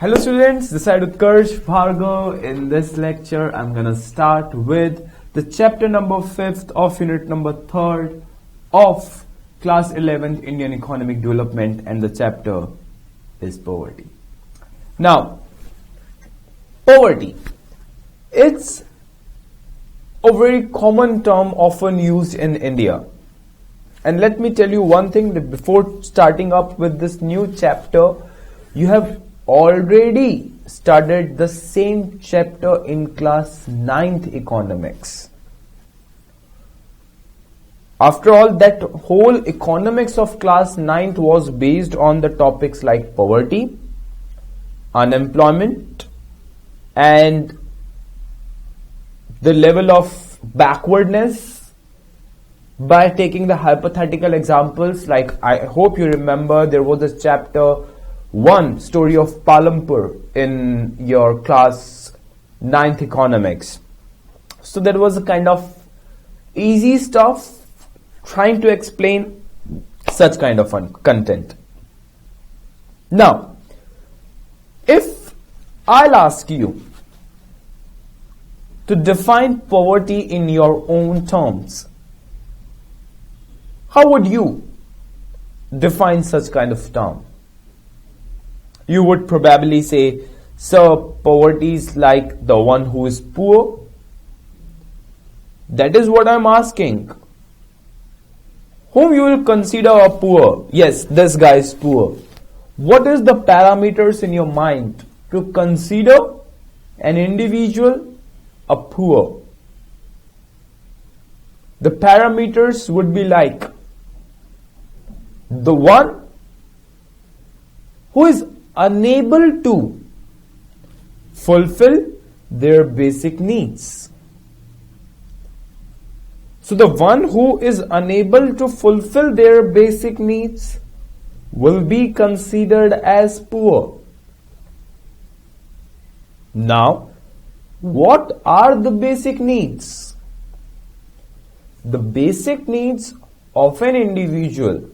Hello students, this is Uttkarsh, Bharghava. In this lecture, I'm gonna start with the chapter number 5th of unit number 3rd of class 11th Indian Economic Development, and the chapter is poverty. Now, poverty, it's a very common term often used in India. And let me tell you one thing, that before starting up with this new chapter, you have already studied the same chapter in class 9th economics. After all, that whole economics of class 9th was based on the topics like poverty, unemployment, and the level of backwardness, by taking the hypothetical examples. Like, I hope you remember there was a chapter 1 story of Palampur in your class 9th economics. So that was a kind of easy stuff trying to explain such kind of content. Now, if I'll ask you to define poverty in your own terms, how would you define such kind of term? You would probably say, sir, poverty is like the one who is poor. That is what I'm asking. Whom you will consider a poor? Yes, this guy is poor. What is the parameters in your mind to consider an individual a poor? The parameters would be like the one who is unable to fulfill their basic needs. So the one who is unable to fulfill their basic needs will be considered as poor. Now, what are the basic needs? The basic needs of an individual,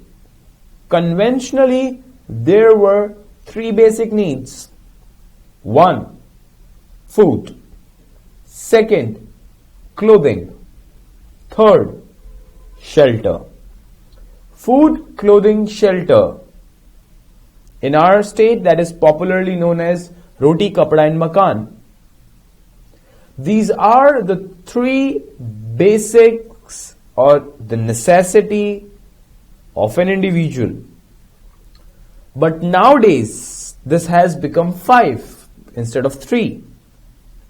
conventionally, there were 3 basic needs. 1, food. 2, clothing. 3, shelter. Food, clothing, shelter. In our state, that is popularly known as roti, kapda and makan. These are the 3 basics or the necessity of an individual. But nowadays, this has become 5 instead of 3.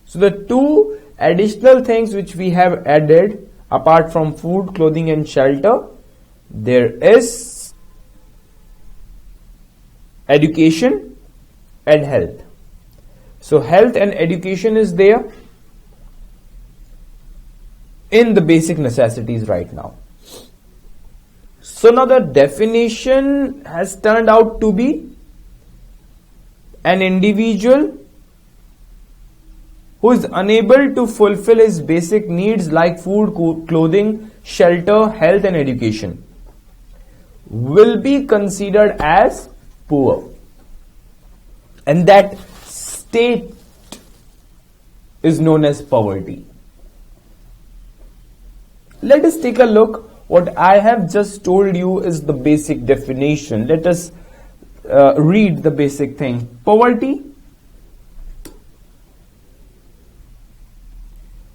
So the 2 additional things which we have added, apart from food, clothing and shelter, there is education and health. So health and education is there in the basic necessities right now. So now the definition has turned out to be an individual who is unable to fulfill his basic needs like food, clothing, shelter, health and education will be considered as poor. And that state is known as poverty. Let us take a look. What I have just told you is the basic definition. Let us read the basic thing. Poverty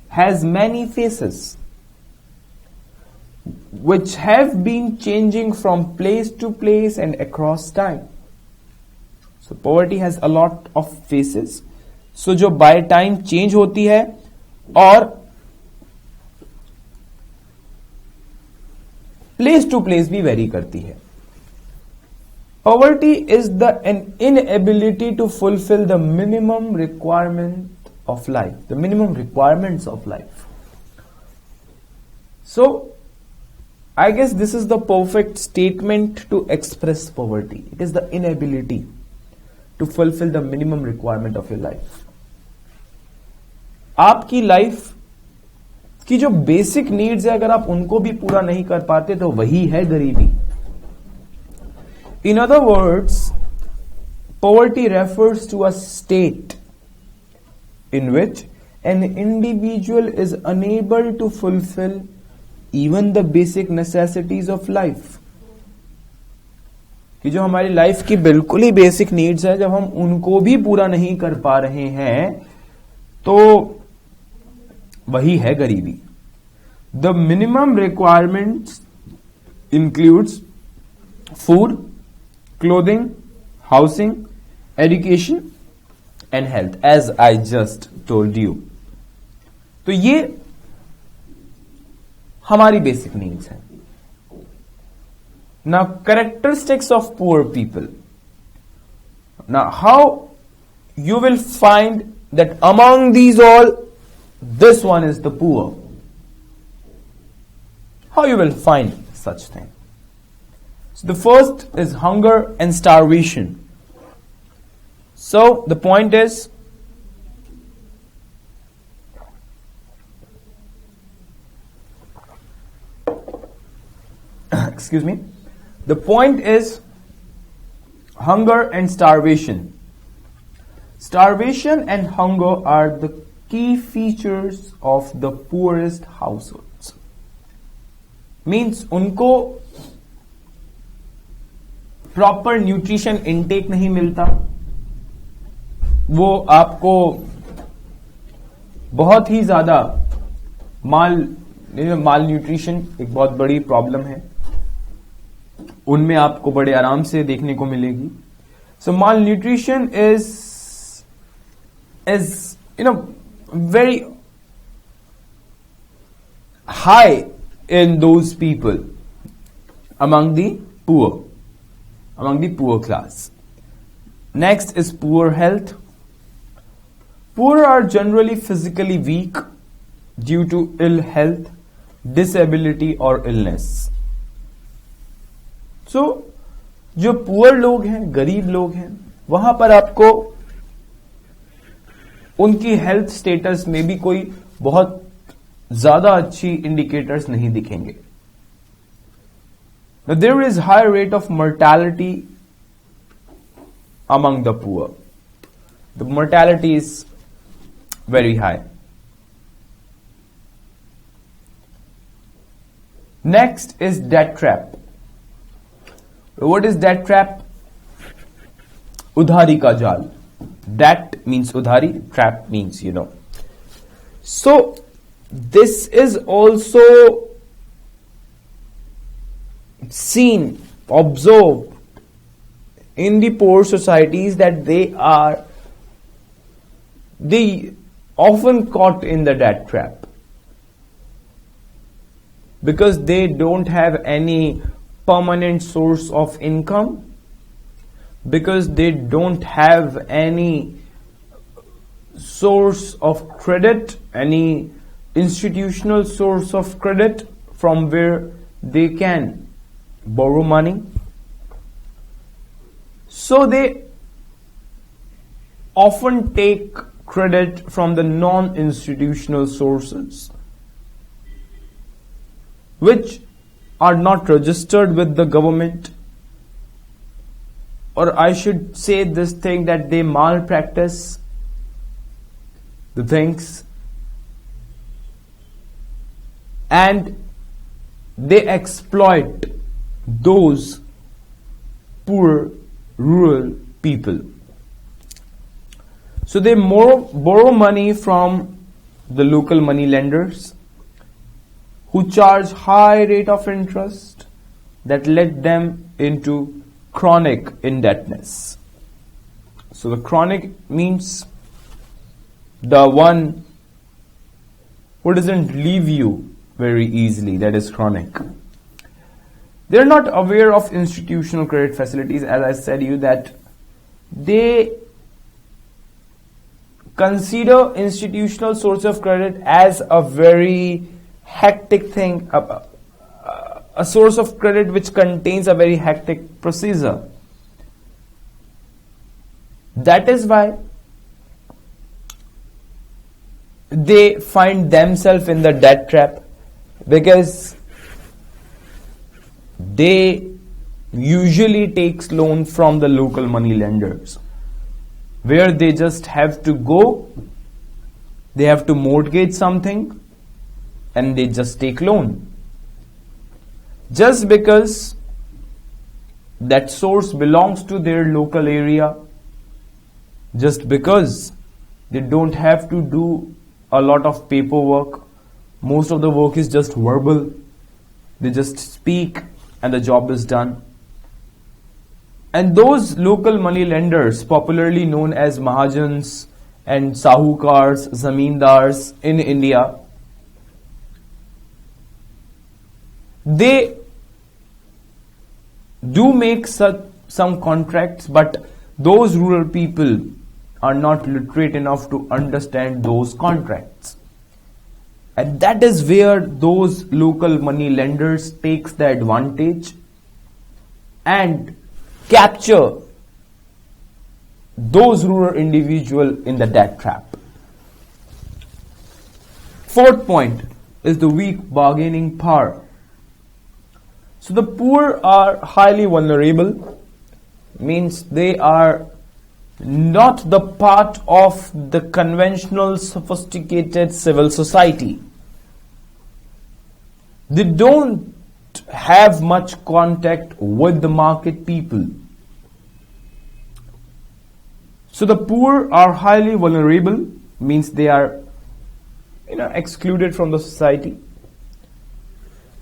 has many faces which have been changing from place to place and across time. So poverty has a lot of faces. So जो by time change होती है और place to place भी vary करती है. Poverty is an inability to fulfill the minimum requirement of life, the minimum requirements of life. So, I guess this is the perfect statement to express poverty. It is the inability to fulfill the minimum requirement of your life. आपकी life की जो basic needs है, अगर आप उनको भी पूरा नहीं कर पाते तो वही है गरीबी. In other words, poverty refers to a state in which an individual is unable to fulfill even the basic necessities of life. कि जो हमारी लाइफ की बिल्कुल ही बेसिक नीड्स है, जब हम उनको भी पूरा नहीं कर पा रहे हैं तो वही है गरीबी. The minimum requirements includes food, clothing, housing, education and health, as I just told you. तो ये हमारी बेसिक नीड्स हैं. Now, characteristics of poor people. Now, how you will find that among these all, this one is the poor? How you will find such thing? So, the first is hunger and starvation. So, the point is, excuse me. The point is hunger and starvation. Starvation and hunger are the key features of the poorest households. Means उनको proper nutrition intake नहीं मिलता. वो आपको बहुत ही ज्यादा माल nutrition एक बहुत बड़ी प्रॉब्लम है, उनमें आपको बड़े आराम से देखने को मिलेगी. So malnutrition is very high in those people among the poor class. Next is poor health. Poor are generally physically weak due to ill health, disability or illness. So, जो पुअर लोग हैं, गरीब लोग हैं, वहां पर आपको उनकी हेल्थ स्टेटस में भी कोई बहुत ज्यादा अच्छी इंडिकेटर्स नहीं दिखेंगे. Now, there is high rate of mortality among the poor. The mortality is very high. Next is debt trap. What is debt trap? Udhari ka jal. Debt means udhari, trap means So, this is also seen, observed in the poor societies that they often caught in the debt trap because they don't have any permanent source of income, because they don't have any source of credit, any institutional source of credit from where they can borrow money. So they often take credit from the non-institutional sources, which are not registered with the government, or I should say this thing that they malpractice the things and they exploit those poor rural people. So they borrow money from the local money lenders who charge high rate of interest that led them into chronic indebtedness. So the chronic means the one who doesn't leave you very easily, that is chronic. They're not aware of institutional credit facilities. As I said you that they consider institutional source of credit as a very hectic thing, a source of credit which contains a very hectic procedure. That is why they find themselves in the debt trap, because they usually takes loan from the local money lenders. where they just have to go, they have to mortgage something, and they just take loan. Just because that source belongs to their local area, just because they don't have to do a lot of paperwork, most of the work is just verbal, they just speak and the job is done. And those local money lenders, popularly known as Mahajans and Sahukars, Zamindars in India, they do make some contracts, but those rural people are not literate enough to understand those contracts. And that is where those local money lenders takes the advantage and capture those rural individuals in the debt trap. Fourth point is the weak bargaining power. So the poor are highly vulnerable, means they are not the part of the conventional sophisticated civil society. They don't have much contact with the market people. So the poor are highly vulnerable, means they are excluded from the society.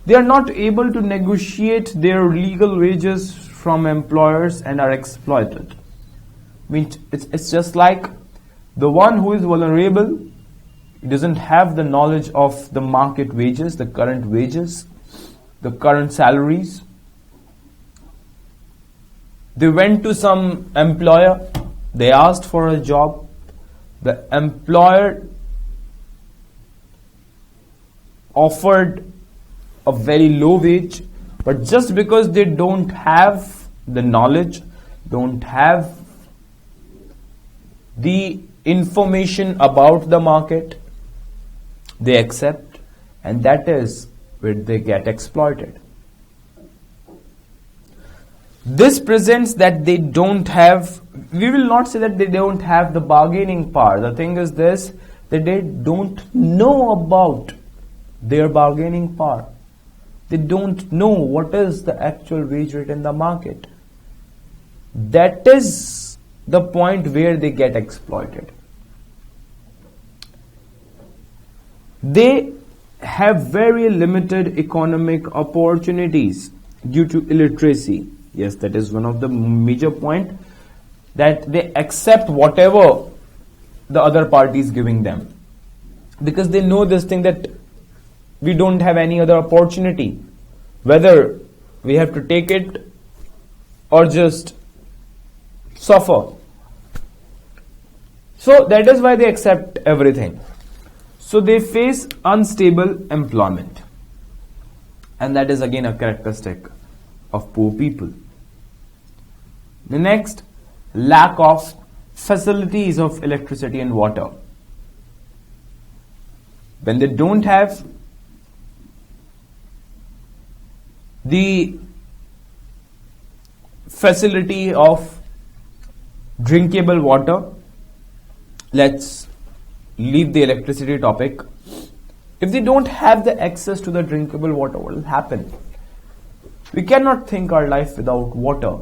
They are not able to negotiate their legal wages from employers and are exploited. Means it's just like the one who is vulnerable doesn't have the knowledge of the market wages, the current salaries. They went to some employer, they asked for a job, the employer offered a very low wage, but just because they don't have the knowledge, don't have the information about the market, they accept, and that is where they get exploited. This presents that they don't have, we will not say that they don't have the bargaining power. The thing is this, that they don't know about their bargaining power. They don't know what is the actual wage rate in the market. That is the point where they get exploited. They have very limited economic opportunities due to illiteracy. Yes, that is one of the major point, that they accept whatever the other party is giving them, because they know this thing that we don't have any other opportunity, whether we have to take it or just suffer. So that is why they accept everything. So they face unstable employment, and that is again a characteristic of poor people. The next, lack of facilities of electricity and water. When they don't have the facility of drinkable water, let's leave the electricity topic. If they don't have the access to the drinkable water, what will happen? We cannot think our life without water.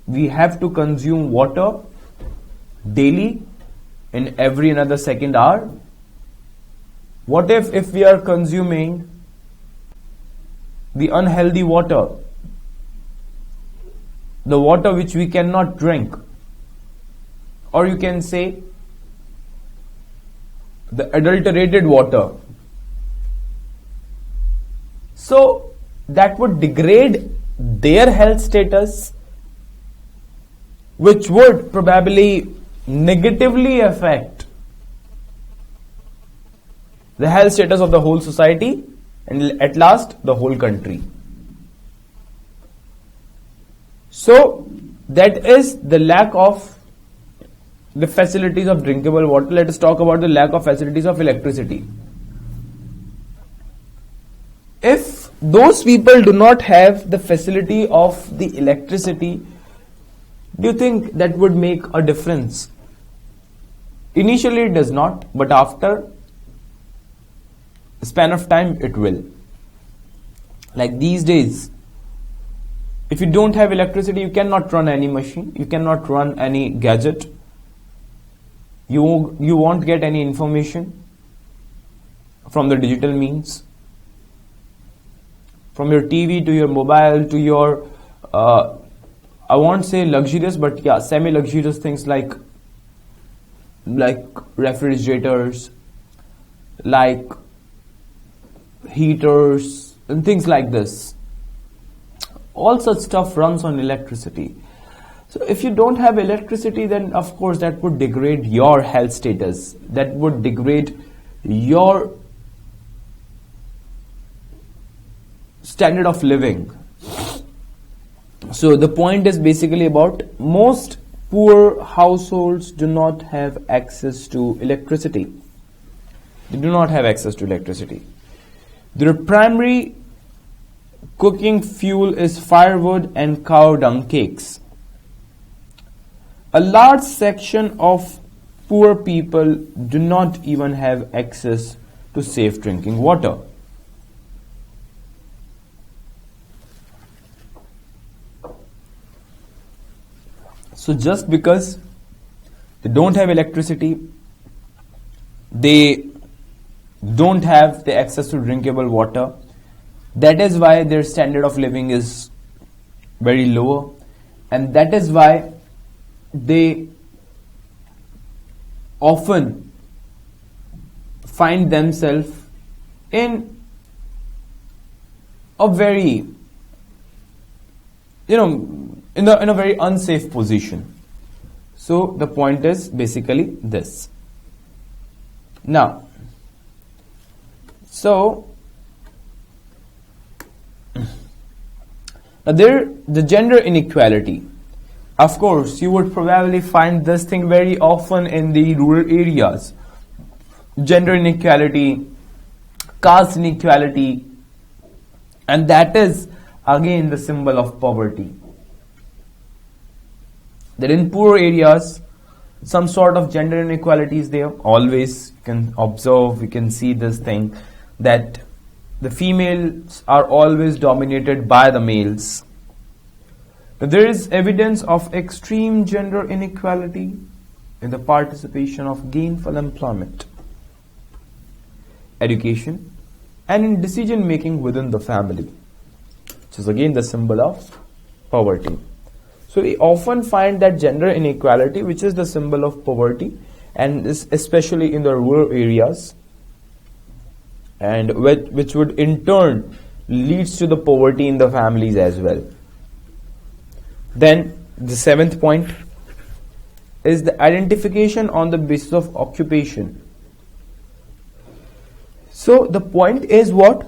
We have to consume water daily, in every another second hour. What if we are consuming the unhealthy water, the water which we cannot drink, or you can say the adulterated water? So that would degrade their health status, which would probably negatively affect the health status of the whole society and at last the whole country. So that is the lack of the facilities of drinkable water. Let us talk about the lack of facilities of electricity. If those people do not have the facility of the electricity, Do you think that would make a difference? Initially it does not, but after a span of time it will. Like these days, if you don't have electricity, you cannot run any machine, you cannot run any gadget, you won't get any information from the digital means, from your TV to your mobile to your I won't say luxurious, but yeah, semi-luxurious things like refrigerators, like heaters and things like this. All such stuff runs on electricity. So if you don't have electricity, then of course that would degrade your health status, that would degrade your standard of living. So the point is basically about most poor households do not have access to electricity. They do not have access to electricity. Their primary cooking fuel is firewood and cow dung cakes. A large section of poor people do not even have access to safe drinking water. So just because they don't have electricity, they don't have the access to drinkable water, that is why their standard of living is very low, and that is why they often find themselves in a very, in a very unsafe position. So the point is basically this. Now, the gender inequality. Of course, you would probably find this thing very often in the rural areas. Gender inequality, caste inequality, and that is again the symbol of poverty. That in poor areas, some sort of gender inequality is there. Always you can observe, you can see this thing, that the females are always dominated by the males. There is evidence of extreme gender inequality in the participation of gainful employment, education, and in decision making within the family, which is again the symbol of poverty. So we often find that gender inequality, which is the symbol of poverty, and especially in the rural areas, and which would in turn leads to the poverty in the families as well. Then the seventh point is the identification on the basis of occupation. So the point is what?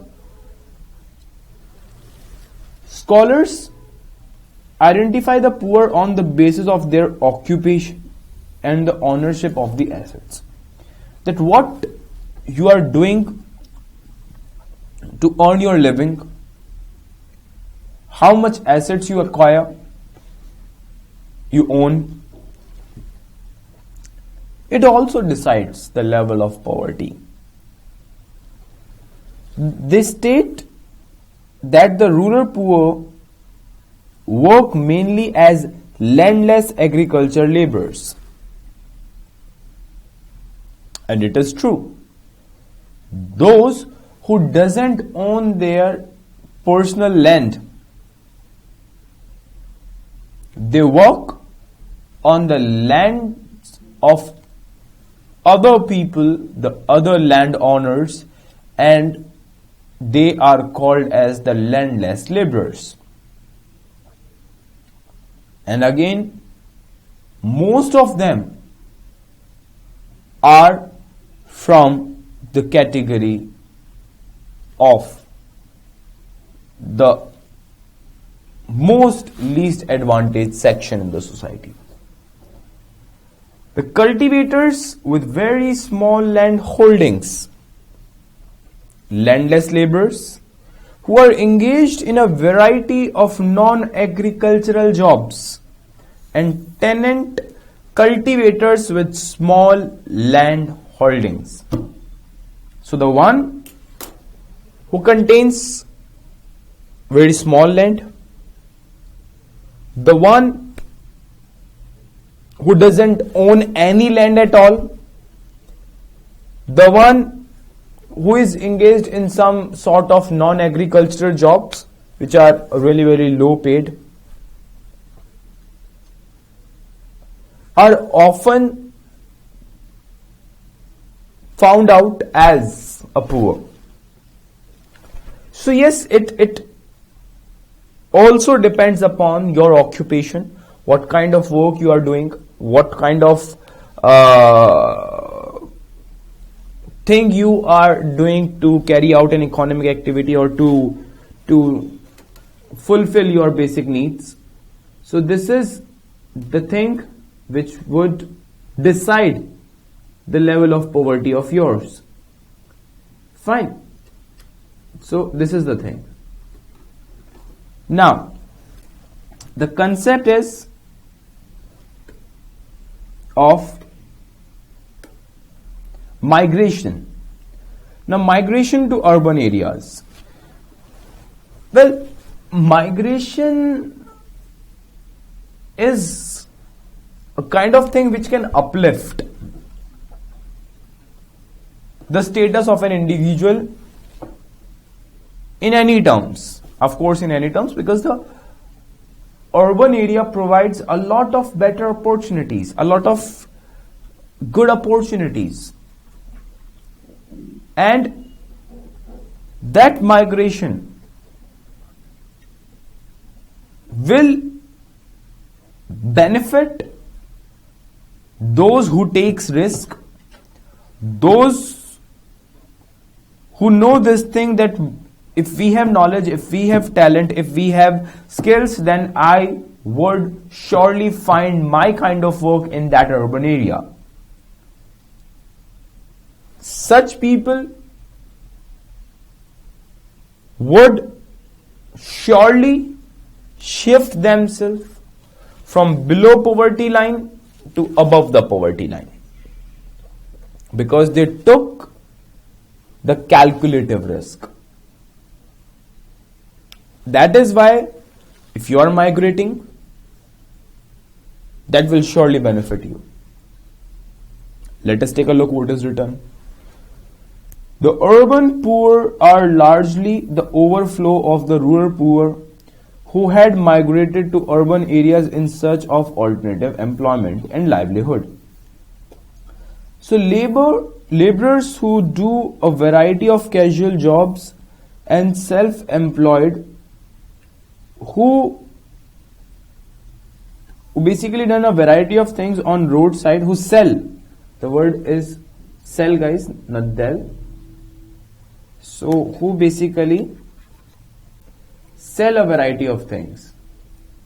Scholars identify the poor on the basis of their occupation and the ownership of the assets. That what you are doing to earn your living, how much assets you acquire, you own, it also decides the level of poverty. They state that the rural poor work mainly as landless agriculture laborers. And it is true. Those who doesn't own their personal land, they work on the lands of other people, the other landowners, and they are called as the landless laborers. And again, most of them are from the category of the most least advantaged section in the society. The cultivators with very small land holdings, landless laborers, who are engaged in a variety of non-agricultural jobs and tenant cultivators with small land holdings. So the one who contains very small land, the one who doesn't own any land at all, the one who is engaged in some sort of non-agricultural jobs which are really very low paid, are often found out as a poor. So yes, it also depends upon your occupation, what kind of work you are doing, what kind of thing you are doing to carry out an economic activity or to fulfill your basic needs. So this is the thing which would decide the level of poverty of yours. Fine. So this is the thing. Now, the concept is of migration. Now, migration to urban areas. Well, migration is a kind of thing which can uplift the status of an individual in any terms. Of course, in any terms, because the urban area provides a lot of better opportunities, a lot of good opportunities. And that migration will benefit those who takes risk, those who know this thing that if we have knowledge, if we have talent, if we have skills, then I would surely find my kind of work in that urban area. Such people would surely shift themselves from below poverty line to above the poverty line, because they took the calculative risk. That is why if you are migrating, that will surely benefit you. Let us take a look what is written. The urban poor are largely the overflow of the rural poor who had migrated to urban areas in search of alternative employment and livelihood. So laborers who do a variety of casual jobs and self-employed who basically done a variety of things on roadside, who sell. The word is sell, guys, not del. So who basically sell a variety of things.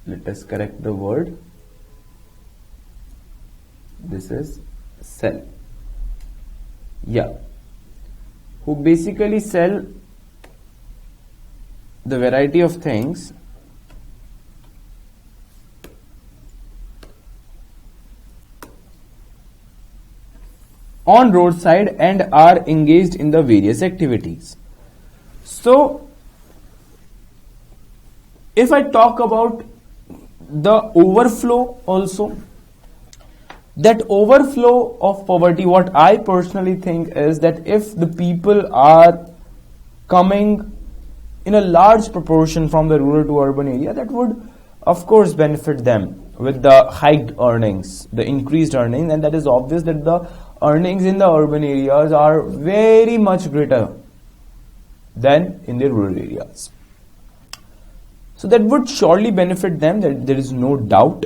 Let us correct the word. This is sell. Yeah. Who basically sell the variety of things on roadside and are engaged in the various activities. So, if I talk about the overflow also, that overflow of poverty, what I personally think is that if the people are coming in a large proportion from the rural to urban area, that would of course benefit them with the hiked earnings, the increased earnings, and that is obvious that the earnings in the urban areas are very much greater than in the rural areas. So that would surely benefit them, that there is no doubt.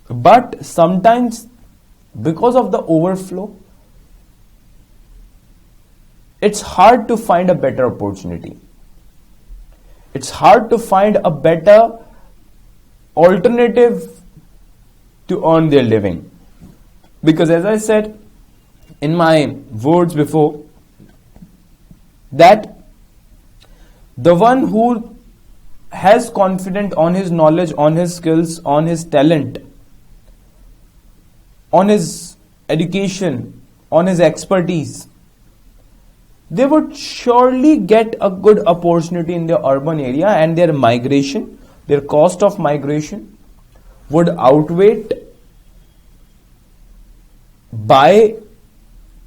But sometimes because of the overflow, it's hard to find a better opportunity. It's hard to find a better alternative to earn their living. Because as I said in my words before, that the one who has confidence on his knowledge, on his skills, on his talent, on his education, on his expertise, they would surely get a good opportunity in the urban area, and their migration, their cost of migration would outweigh by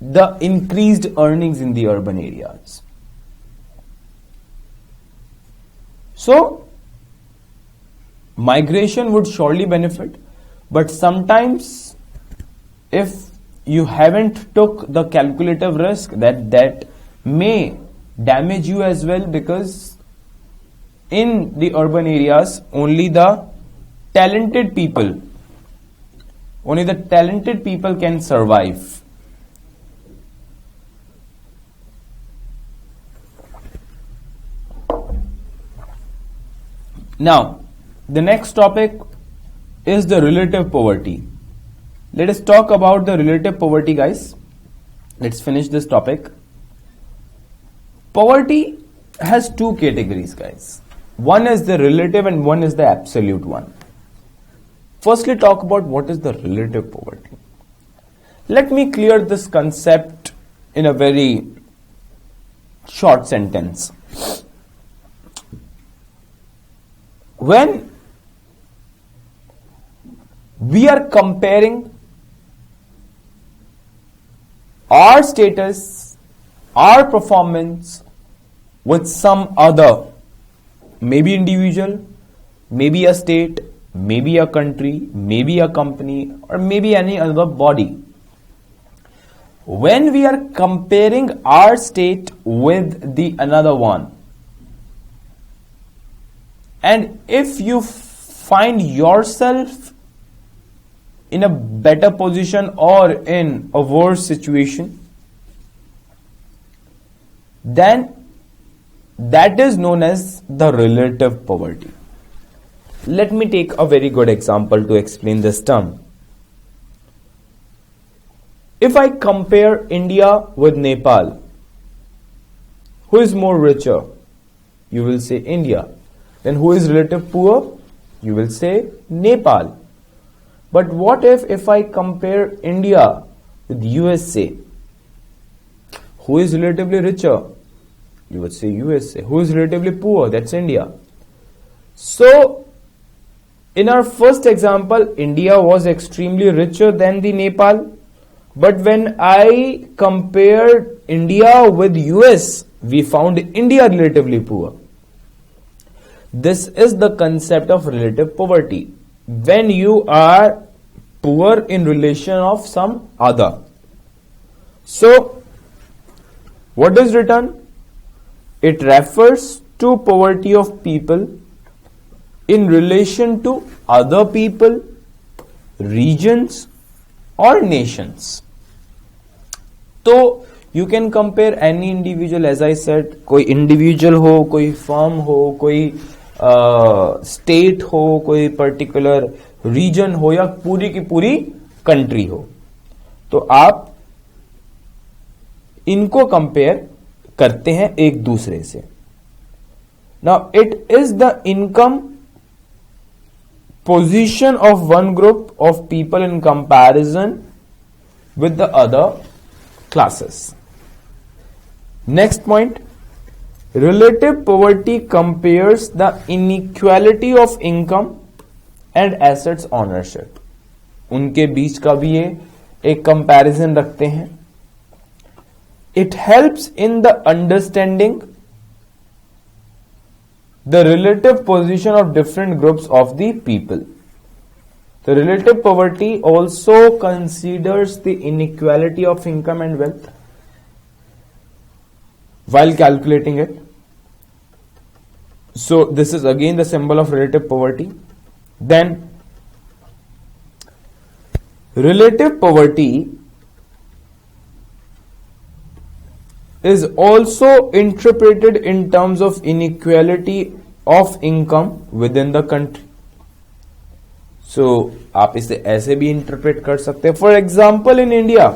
the increased earnings in the urban areas. So, migration would surely benefit, but sometimes if you haven't took the calculative risk, that may damage you as well, because in the urban areas only the talented people can survive. Now, the next topic is the relative poverty. Let us talk about the relative poverty, guys. Let's finish this topic. Poverty has two categories, guys. One is the relative and one is the absolute one. Firstly, talk about what is the relative poverty. Let me clear this concept in a very short sentence. When we are comparing our status, our performance with some other, maybe individual, maybe a state, maybe a country, maybe a company, or maybe any other body. When we are comparing our state with the another one, and if you find yourself in a better position or in a worse situation, then that is known as the relative poverty. Let me take a very good example to explain this term. If I compare India with Nepal, who is more richer? You will say India. Then who is relative poor? You will say Nepal. But what if I compare India with USA? Who is relatively richer? You would say USA. Who is relatively poor? That's India. So, in our first example, India was extremely richer than the Nepal. But when I compared India with US, we found India relatively poor. This is the concept of relative poverty. When you are poor in relation of some other. So, what is written? It refers to poverty of people in relation to other people, regions or nations. So, you can compare any individual, as I said, कोई individual हो, कोई firm हो, कोई state हो, कोई particular region हो या पूरी की पूरी country हो, तो आप इनको compare करते हैं एक दूसरे से. Now, it is the income position of one group of people in comparison with the other classes. Next point, relative poverty compares the inequality of income and assets ownership. उनके बीच का भी ये एक comparison रखते हैं. It helps in the understanding the relative position of different groups of the people. The relative poverty also considers the inequality of income and wealth while calculating it. So this is again the symbol of relative poverty. Then relative poverty is also interpreted in terms of inequality of income within the country. So आप इसे ऐसे भी interpret कर सकते हैं. For example in India,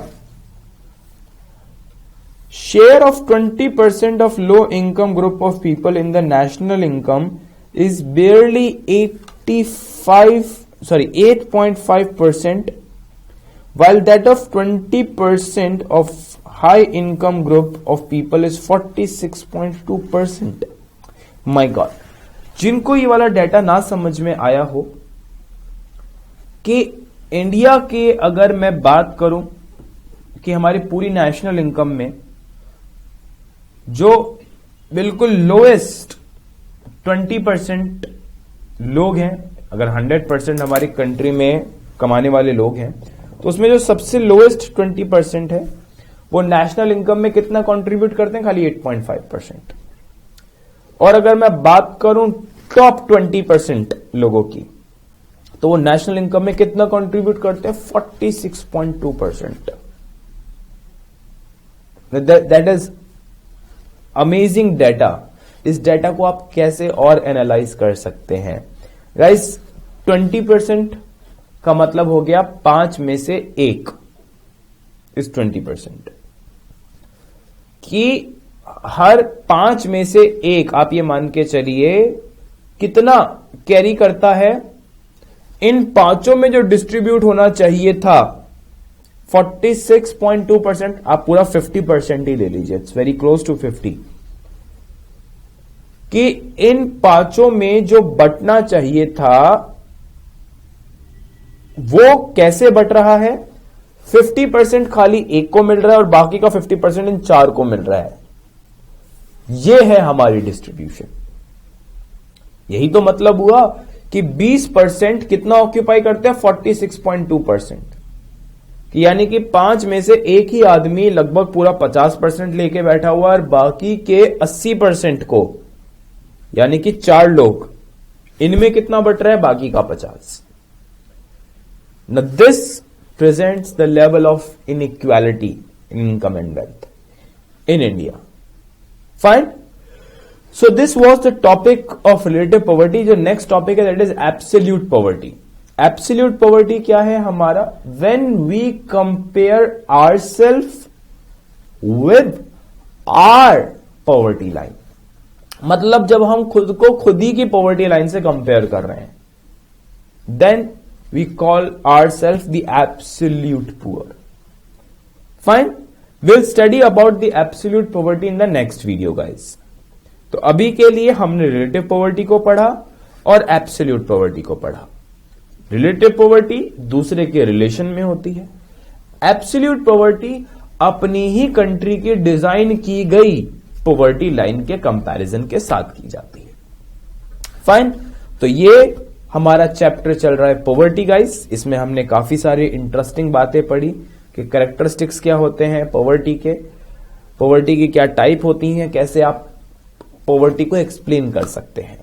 share of 20% of low income group of people in the national income is barely 8.5%, while that of 20% of high income group of people is 46.2%. My God, जिनको ये वाला data ना समझ में आया हो कि India के, अगर मैं बात करूं कि हमारी पूरी नेशनल इनकम में जो बिल्कुल लोएस्ट 20% लोग हैं, अगर 100% हमारी कंट्री में कमाने वाले लोग हैं, तो उसमें जो सबसे लोएस्ट 20% है वो नेशनल इनकम में कितना कंट्रीब्यूट करते हैं? खाली 8.5%। और अगर मैं बात करूं टॉप 20% लोगों की, तो वो नेशनल इनकम में कितना कंट्रीब्यूट करते हैं? 46.2%। That is amazing data. इस डाटा को आप कैसे और एनालाइज कर सकते हैं? गाइस, 20% का मतलब हो गया 5 में से 1 इस 20%, कि हर 5 में से 1 आप ये मान के चलिए कितना कैरी करता है। इन पांचों में जो डिस्ट्रीब्यूट होना चाहिए था 46.2%, आप पूरा 50% ही ले लीजिए, इट्स वेरी क्लोज टू 50, कि इन पांचों में जो बंटना चाहिए था वो कैसे बट रहा है? 50% खाली एक को मिल रहा है और बाकी का 50% इन 4 को मिल रहा है। ये है हमारी डिस्ट्रीब्यूशन। यही तो मतलब हुआ कि 20% कितना ऑक्यूपाई करते हैं? 46.2%, यानी कि 5 में से 1 ही आदमी लगभग पूरा 50% लेके बैठा हुआ और बाकी के 80% को, यानी कि 4 लोग, इनमें कितना बट रहा है? बाकी का 50। Now this presents the level of inequality in income and wealth in India. Fine. So this was the topic of relative poverty. जो next topic है that is absolute poverty. Absolute poverty क्या है हमारा? When we compare ourselves with our poverty line. मतलब जब हम खुद को खुद ही की poverty line से कंपेयर कर रहे हैं, then we call ourselves the absolute poor. Fine. We'll study about the absolute poverty in the next video, guys. तो अभी के लिए हमने रिलेटिव पॉवर्टी को पढ़ा और एब्सोल्यूट पॉवर्टी को पढ़ा। रिलेटिव पॉवर्टी दूसरे के रिलेशन में होती है, एब्सोल्यूट पॉवर्टी अपनी ही कंट्री की डिजाइन की गई पॉवर्टी लाइन के कंपैरिजन के साथ की जाती है। फाइन। तो ये हमारा चैप्टर चल रहा है पॉवर्टी, गाइस। इसमें हमने काफी सारी इंटरेस्टिंग बातें पढ़ी कि कैरेक्टरिस्टिक्स क्या होते हैं पॉवर्टी के, पॉवर्टी की क्या टाइप होती हैं, कैसे आप पॉवर्टी को एक्सप्लेन कर सकते हैं।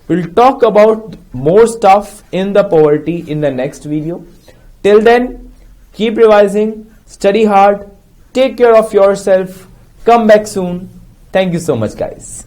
Will talk about more stuff in the poverty in the next video. Till then keep revising, study hard, take care of yourself, come back soon. Thank you so much, guys.